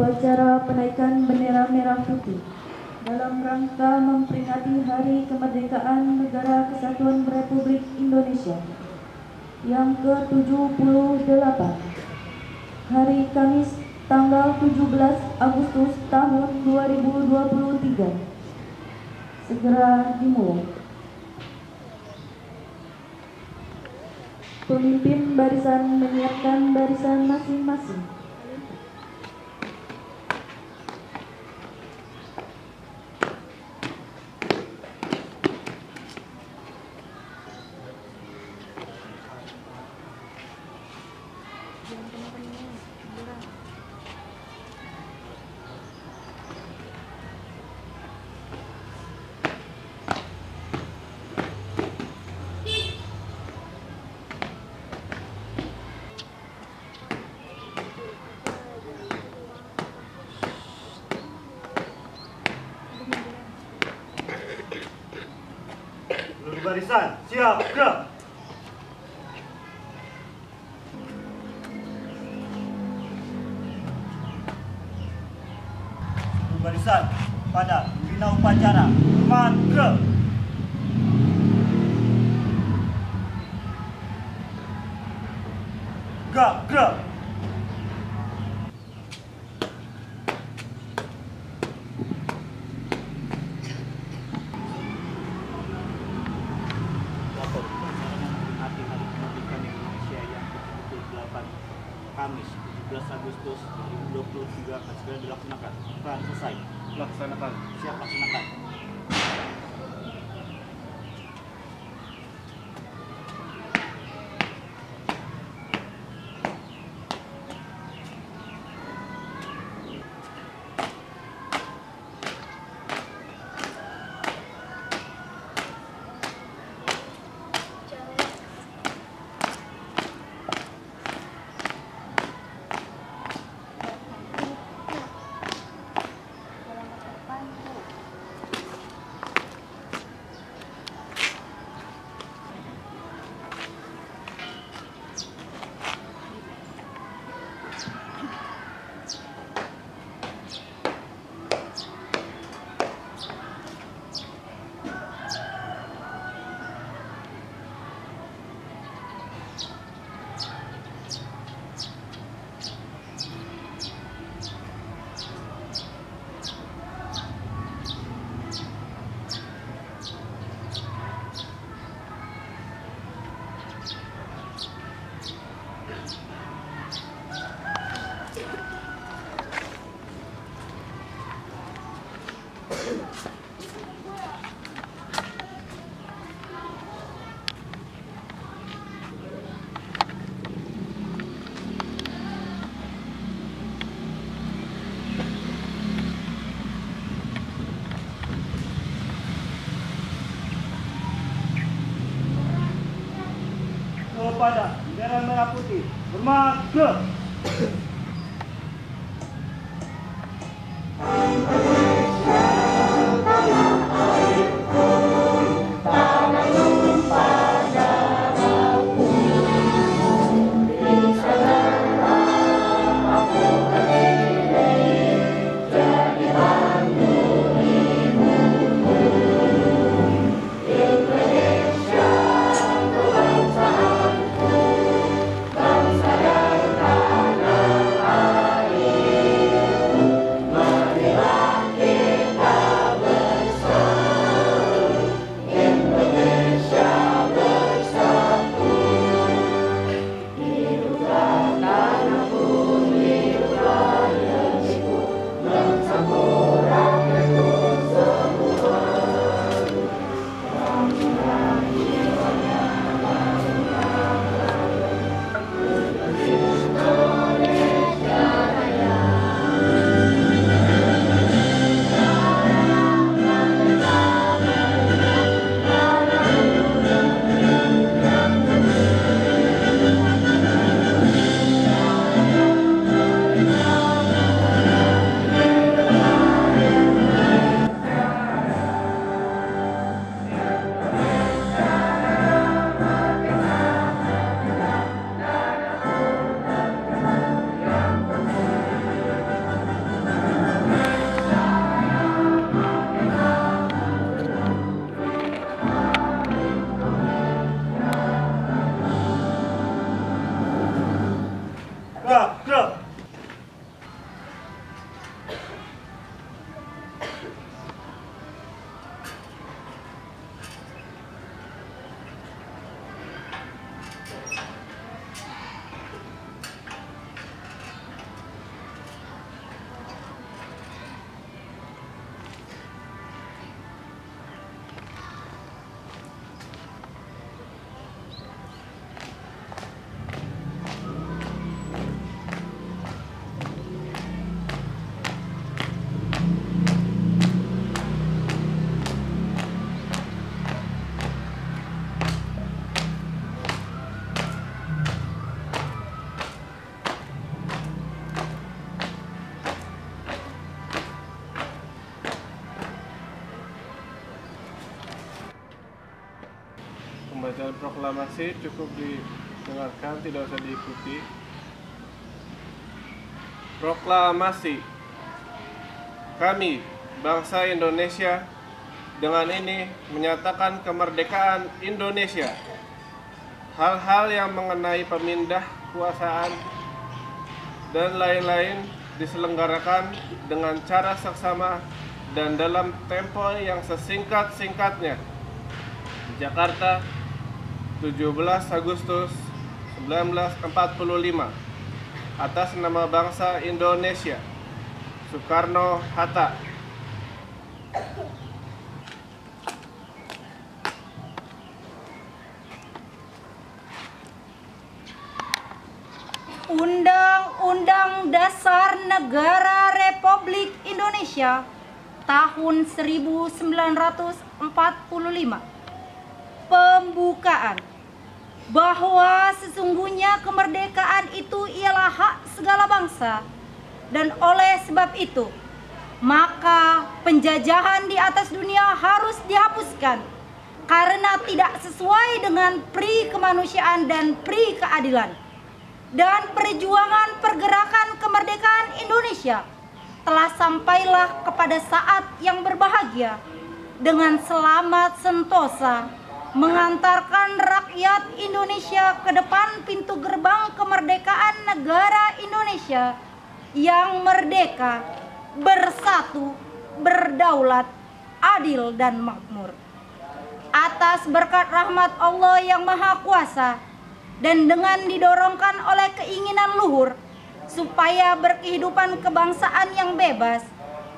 upacara penaikan bendera merah putih dalam rangka memperingati Hari Kemerdekaan Negara Kesatuan Republik Indonesia yang ke-78, hari Kamis tanggal 17 Agustus tahun 2023. Segera dimulai. Pemimpin barisan menyiapkan barisan masing-masing. Barisan, siap, gerak. Barisan, pada pembina upacara, hormat, gerak. Gerak, gerak. Kamis 17 Agustus 2023 akan segera dilaksanakan. Peran selesai. Laksanakan. Siap laksanakan. Kepada bendera merah putih, hormat, gerak. Bangsa dan Pembacaan proklamasi cukup didengarkan, tidak usah diikuti. Proklamasi. Kami, bangsa Indonesia, dengan ini menyatakan kemerdekaan Indonesia. Hal-hal yang mengenai pemindah kuasaan dan lain-lain diselenggarakan dengan cara seksama dan dalam tempo yang sesingkat-singkatnya. Jakarta, 17 Agustus 1945. Atas nama bangsa Indonesia, Soekarno-Hatta. Undang-Undang Dasar Negara Republik Indonesia tahun 1945. Pembukaan. Bahwa sesungguhnya kemerdekaan itu ialah hak segala bangsa, dan oleh sebab itu maka penjajahan di atas dunia harus dihapuskan karena tidak sesuai dengan pri kemanusiaan dan pri keadilan. Dan perjuangan pergerakan kemerdekaan Indonesia telah sampailah kepada saat yang berbahagia dengan selamat sentosa mengantarkan rakyat Indonesia ke depan pintu gerbang kemerdekaan negara Indonesia yang merdeka, bersatu, berdaulat, adil dan makmur. Atas berkat rahmat Allah yang Maha Kuasa dan dengan didorongkan oleh keinginan luhur supaya berkehidupan kebangsaan yang bebas,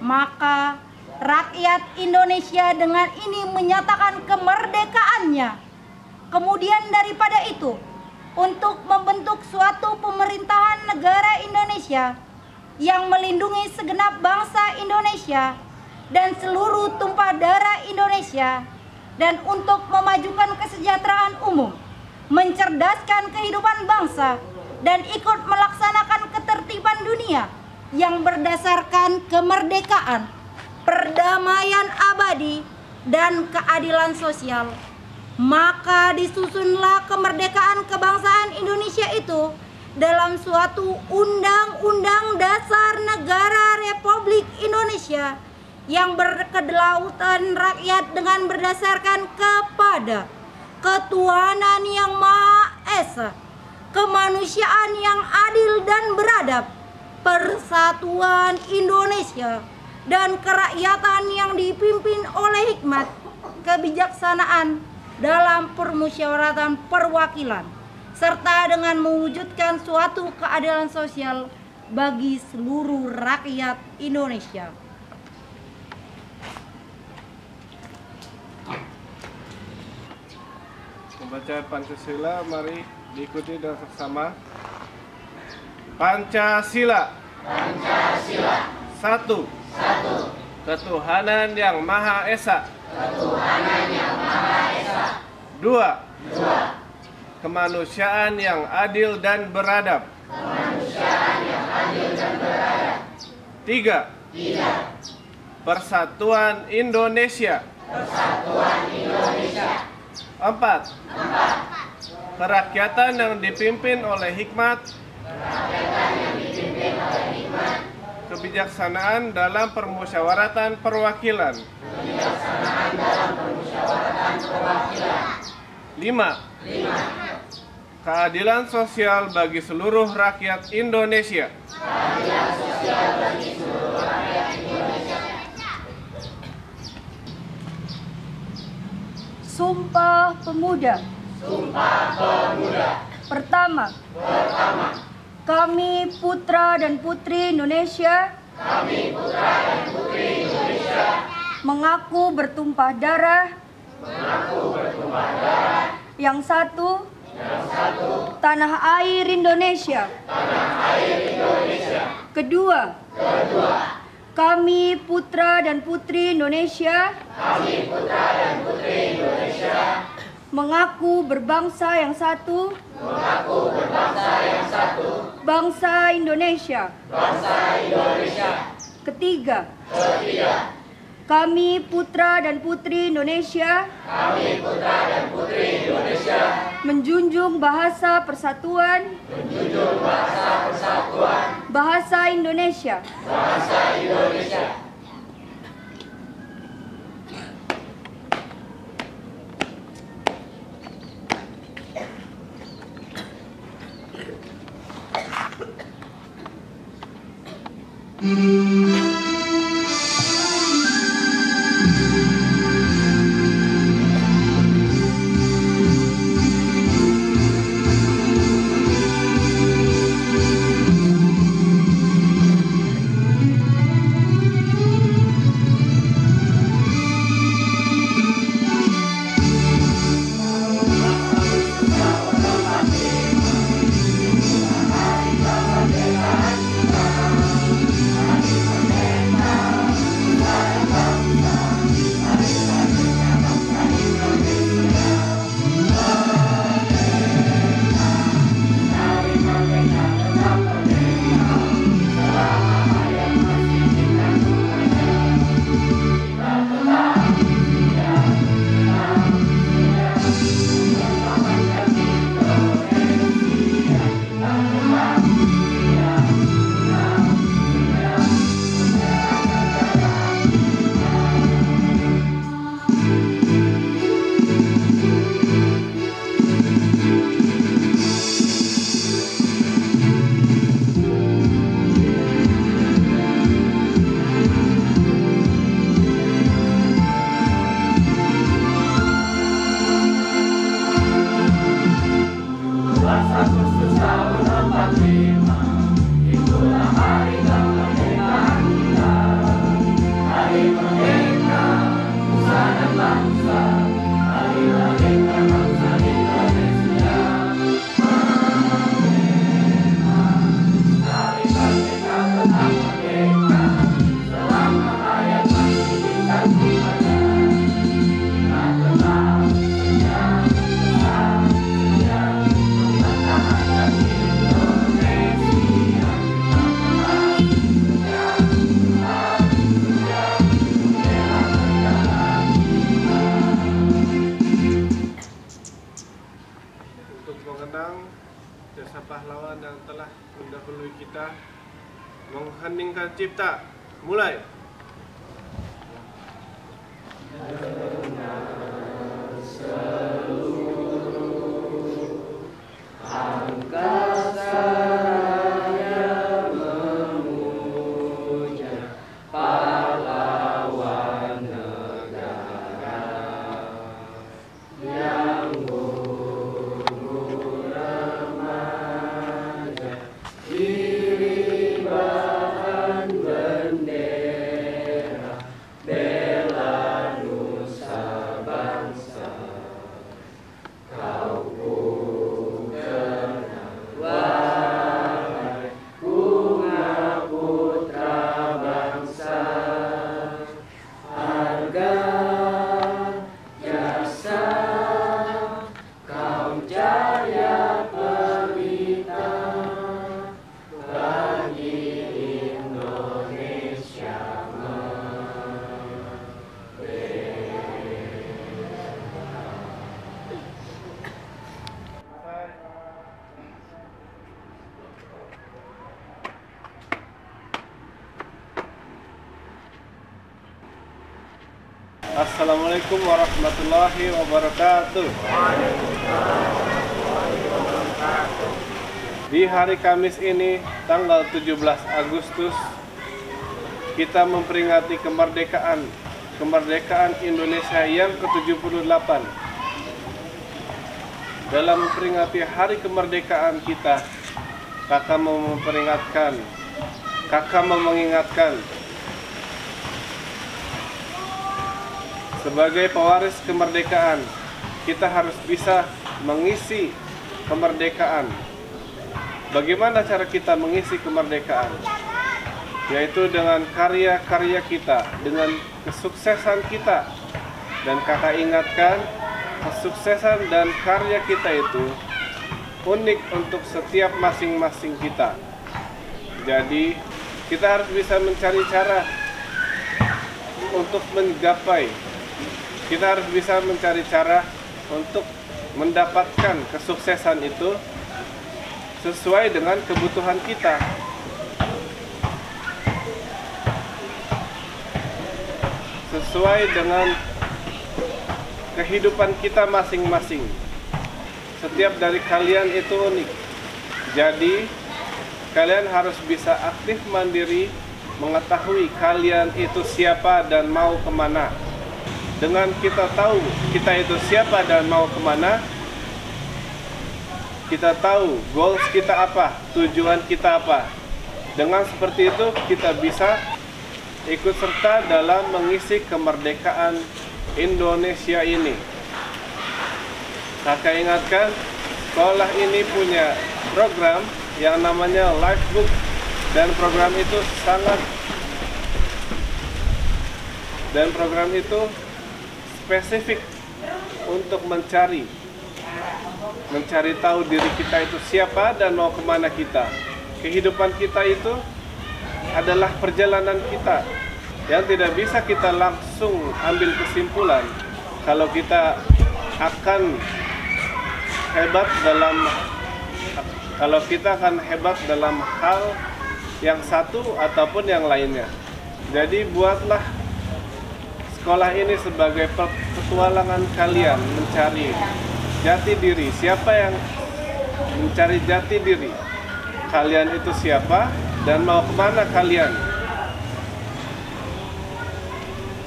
maka rakyat Indonesia dengan ini menyatakan kemerdekaannya. Kemudian daripada itu, untuk membentuk suatu pemerintahan negara Indonesia yang melindungi segenap bangsa Indonesia dan seluruh tumpah darah Indonesia, dan untuk memajukan kesejahteraan umum, mencerdaskan kehidupan bangsa, dan ikut melaksanakan ketertiban dunia yang berdasarkan kemerdekaan, perdamaian abadi, dan keadilan sosial. Maka disusunlah kemerdekaan kebangsaan Indonesia itu dalam suatu Undang-Undang Dasar Negara Republik Indonesia yang berkedaulatan rakyat dengan berdasarkan kepada ketuhanan yang Maha Esa, kemanusiaan yang adil dan beradab, persatuan Indonesia, dan kerakyatan yang dipimpin oleh hikmat, kebijaksanaan dalam permusyawaratan perwakilan, serta dengan mewujudkan suatu keadilan sosial bagi seluruh rakyat Indonesia. Pembacaan Pancasila, mari diikuti dengan seksama. Pancasila. Pancasila. 1. Ketuhanan yang Maha Esa. Ketuhanan yang Maha Esa. 2. Kemanusiaan yang adil dan beradab. Kemanusiaan yang adil dan beradab. 3. Persatuan Indonesia. Persatuan Indonesia. 4. Kerakyatan yang dipimpin oleh hikmat. Kerakyatan yang dipimpin oleh hikmat. Kebijaksanaan dalam permusyawaratan perwakilan. Kebijaksanaan dalam permusyawaratan perwakilan. 5. Keadilan sosial bagi seluruh rakyat Indonesia. Keadilan sosial bagi seluruh rakyat Indonesia. Sumpah Pemuda. Sumpah Pemuda. Pertama. Kami putra dan putri Indonesia. Kami putra dan putri Indonesia. Mengaku bertumpah darah. Yang satu. Tanah air Indonesia. Kedua. Kami putra dan putri Indonesia. Mengaku berbangsa yang satu. Bangsa Indonesia. Ketiga. Kami putra dan putri Indonesia. Menjunjung bahasa persatuan. Bahasa Indonesia. jasa pahlawan yang telah mendahului kita, mengheningkan cipta. Mulai. Assalamualaikum warahmatullahi wabarakatuh. Di hari Kamis ini, tanggal 17 Agustus, kita memperingati kemerdekaan Indonesia yang ke-78. Dalam memperingati hari kemerdekaan kita, kakak mau mengingatkan sebagai pewaris kemerdekaan, kita harus bisa mengisi kemerdekaan. Bagaimana cara kita mengisi kemerdekaan? Yaitu dengan karya-karya kita, dengan kesuksesan kita. Dan kakak ingatkan, kesuksesan dan karya kita itu unik untuk setiap masing-masing kita. Jadi, kita harus bisa mencari cara untuk menggapai. Kita harus bisa mencari cara untuk mendapatkan kesuksesan itu sesuai dengan kebutuhan kita. Sesuai dengan kehidupan kita masing-masing. Setiap dari kalian itu unik. Jadi, kalian harus bisa aktif mandiri mengetahui kalian itu siapa dan mau kemana. Dengan kita tahu kita itu siapa dan mau kemana, kita tahu goals kita apa, tujuan kita apa. Dengan seperti itu kita bisa ikut serta dalam mengisi kemerdekaan Indonesia ini. Kakak ingatkan, sekolah ini punya program yang namanya Lifebook, dan program itu spesifik untuk mencari tahu diri kita itu siapa dan mau kemana kita. Kehidupan kita itu adalah perjalanan kita yang tidak bisa kita langsung ambil kesimpulan kalau kita akan hebat dalam hal yang satu ataupun yang lainnya. Jadi buatlah sekolah ini sebagai petualangan kalian mencari jati diri. Siapa yang mencari jati diri? Kalian itu siapa dan mau kemana kalian?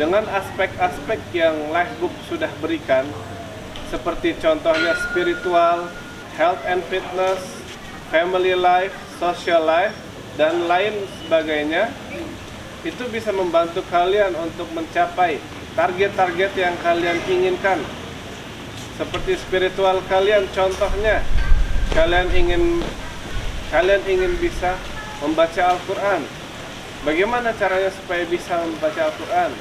Dengan aspek-aspek yang Lifebook sudah berikan, seperti contohnya spiritual, health and fitness, family life, social life, dan lain sebagainya, itu bisa membantu kalian untuk mencapai target-target yang kalian inginkan. Seperti spiritual kalian, contohnya kalian ingin bisa membaca Al-Quran. Bagaimana caranya supaya bisa membaca Al-Quran?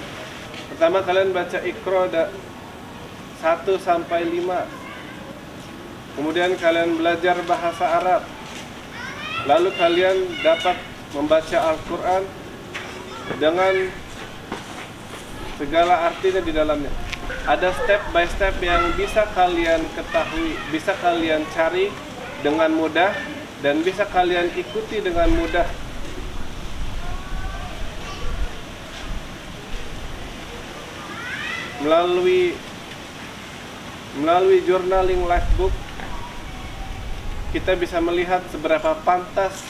Pertama, kalian baca Iqra 1-5. Kemudian kalian belajar bahasa Arab. Lalu kalian dapat membaca Al-Quran dengan segala artinya di dalamnya. Ada step by step yang bisa kalian ketahui, bisa kalian cari dengan mudah, dan bisa kalian ikuti dengan mudah. Melalui journaling Lifebook, kita bisa melihat seberapa pantas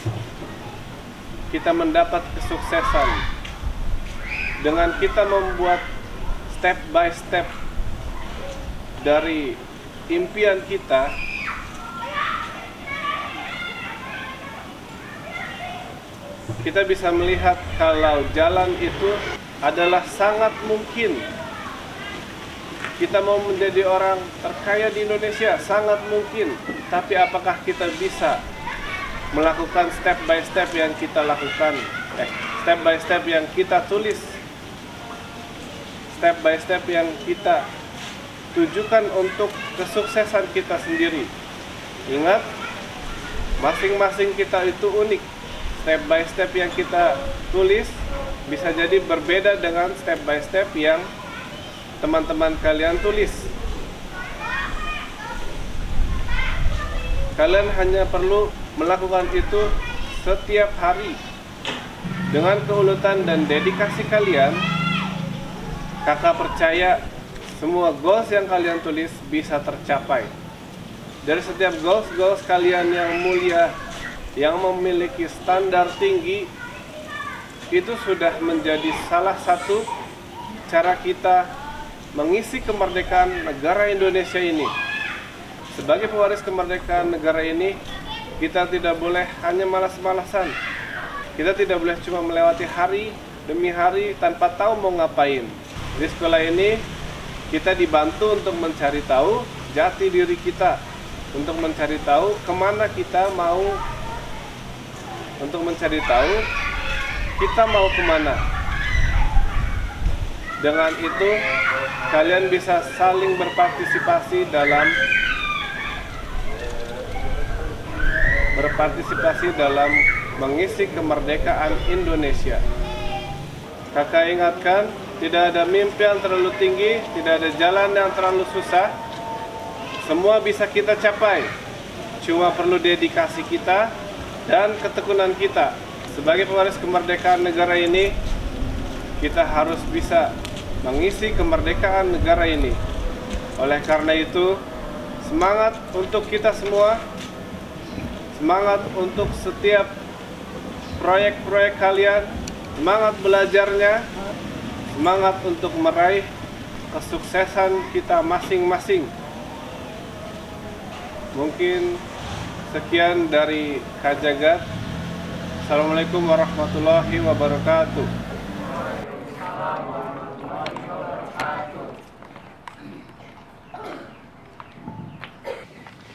kita mendapat kesuksesan dengan kita membuat step by step dari impian kita. Kita bisa melihat kalau jalan itu adalah sangat mungkin. Kita mau menjadi orang terkaya di Indonesia, sangat mungkin. Tapi apakah kita bisa melakukan step by step yang kita lakukan? Step by step yang kita tulis, step by step yang kita tujukan untuk kesuksesan kita sendiri. Ingat, masing-masing kita itu unik. Step by step yang kita tulis bisa jadi berbeda dengan step by step yang teman-teman kalian tulis. Kalian hanya perlu melakukan itu setiap hari. Dengan keuletan dan dedikasi kalian, kakak percaya semua goals yang kalian tulis bisa tercapai. Dari setiap goals kalian yang mulia, yang memiliki standar tinggi, itu sudah menjadi salah satu cara kita mengisi kemerdekaan negara Indonesia ini. Sebagai pewaris kemerdekaan negara ini, kita tidak boleh hanya malas-malasan. Kita tidak boleh cuma melewati hari demi hari tanpa tahu mau ngapain. Di sekolah ini, kita dibantu untuk mencari tahu jati diri kita, untuk mencari tahu kemana kita mau, untuk mencari tahu kita mau kemana. Dengan itu, kalian bisa saling berpartisipasi dalam mengisi kemerdekaan Indonesia. Kakak ingatkan, tidak ada mimpi yang terlalu tinggi, tidak ada jalan yang terlalu susah. Semua bisa kita capai. Cuma perlu dedikasi kita dan ketekunan kita. Sebagai pewaris kemerdekaan negara ini, kita harus bisa mengisi kemerdekaan negara ini. Oleh karena itu, semangat untuk kita semua, semangat untuk setiap proyek-proyek kalian, semangat belajarnya, semangat untuk meraih kesuksesan kita masing-masing. Mungkin sekian dari Kak Jagat. Assalamualaikum warahmatullahi wabarakatuh.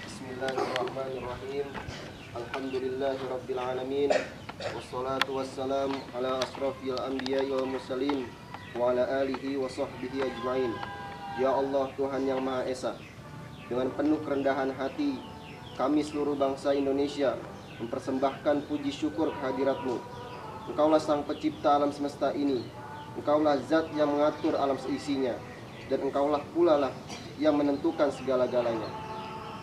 Bismillahirrahmanirrahim. Alhamdulillahirabbil alamin. Wassalatu wassalamu ala asrafil anbiya'i wal mursalin wa ala alihi wa sahbihi ajma'in. Ya Allah, Tuhan yang Maha Esa, dengan penuh kerendahan hati kami seluruh bangsa Indonesia mempersembahkan puji syukur kehadirat-Mu. Engkaulah sang pencipta alam semesta ini, Engkaulah zat yang mengatur alam seisinya, dan Engkaulah pula lah yang menentukan segala-galanya.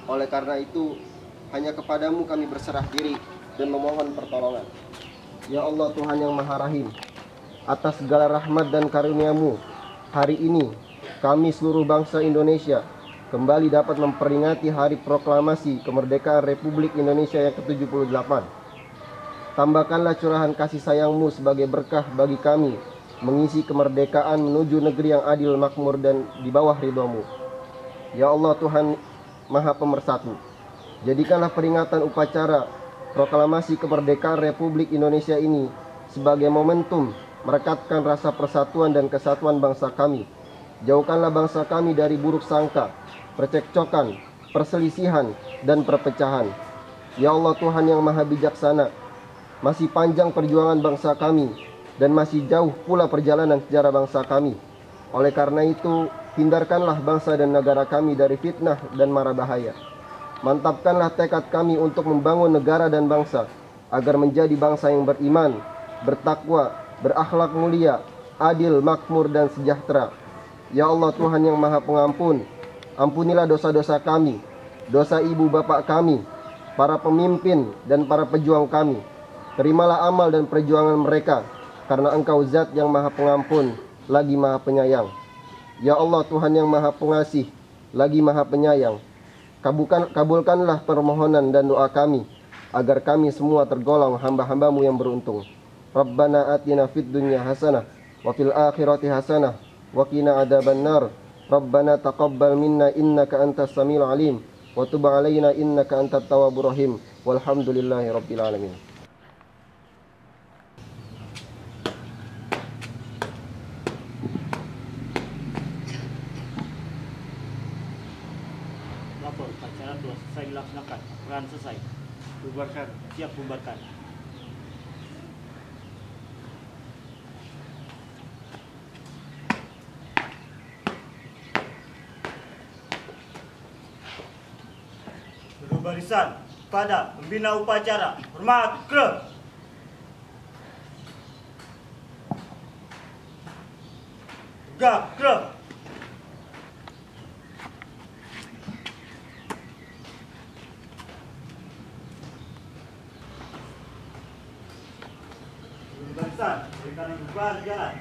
Oleh karena itu, hanya kepadamu kami berserah diri dan memohon pertolongan. Ya Allah, Tuhan yang Maha Rahim, atas segala rahmat dan karunia-Mu, hari ini kami seluruh bangsa Indonesia kembali dapat memperingati hari proklamasi kemerdekaan Republik Indonesia yang ke-78. Tambahkanlah curahan kasih sayang-Mu sebagai berkah bagi kami mengisi kemerdekaan menuju negeri yang adil, makmur, dan di bawah ridha-Mu. Ya Allah, Tuhan Maha Pemersatu, jadikanlah peringatan upacara proklamasi kemerdekaan Republik Indonesia ini sebagai momentum merekatkan rasa persatuan dan kesatuan bangsa kami. Jauhkanlah bangsa kami dari buruk sangka, percekcokan, perselisihan, dan perpecahan. Ya Allah, Tuhan yang Maha Bijaksana, masih panjang perjuangan bangsa kami dan masih jauh pula perjalanan sejarah bangsa kami. Oleh karena itu, hindarkanlah bangsa dan negara kami dari fitnah dan mara bahaya. Mantapkanlah tekad kami untuk membangun negara dan bangsa agar menjadi bangsa yang beriman, bertakwa, berakhlak mulia, adil, makmur, dan sejahtera. Ya Allah, Tuhan yang Maha Pengampun, ampunilah dosa-dosa kami, dosa ibu bapak kami, para pemimpin dan para pejuang kami. Terimalah amal dan perjuangan mereka, karena Engkau zat yang Maha Pengampun, lagi Maha Penyayang. Ya Allah, Tuhan yang Maha Pengasih, lagi Maha Penyayang, kabulkanlah permohonan dan doa kami, agar kami semua tergolong hamba-hamba-Mu yang beruntung. Rabbana atina fid dunya hasanah, wa fil akhirati hasanah, wa qina adzabannar. Rabbana taqabbal minna innaka antas samiul alim, wa tub alaina innaka antat tawwabur rahim. Walhamdulillahi rabbil alamin. Lapor, upacara telah selesai dilaksanakan. Peran selesai. Bubarkan. Siap bubarkan. Barisan pada pembina upacara. Hormat ke. Tegak ke. Barisan, berikan yang bubar jalan.